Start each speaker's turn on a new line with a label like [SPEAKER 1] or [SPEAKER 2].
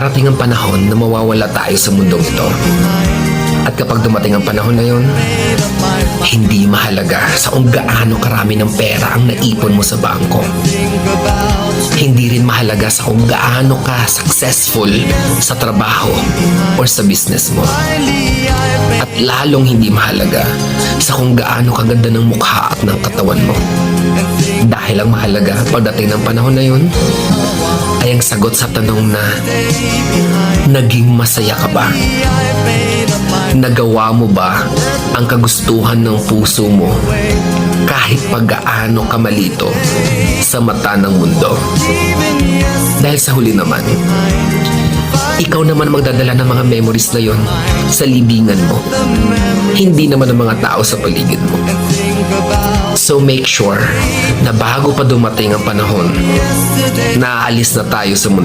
[SPEAKER 1] darating ang panahon na mawawala tayo sa mundong ito. At kapag dumating ang panahon na yun, hindi mahalaga sa kung gaano karami ng pera ang naipon mo sa bangko. Hindi rin mahalaga sa kung gaano ka successful sa trabaho or sa business mo. At lalong hindi mahalaga sa kung gaano kaganda ng mukha at ng katawan mo. Dahil ang mahalaga pagdating ng panahon na yun ay ang sagot sa tanong na naging masaya ka ba? Nagawa mo ba ang kagustuhan ng puso mo kahit pag-gaano ka malito sa mata ng mundo? Dahil sa huli naman, ikaw naman magdadala ng mga memories na yon sa libingan mo. Hindi naman ang mga tao sa paligid mo. So make sure na bago pa dumating ang panahon na aalis na tayo sa mundo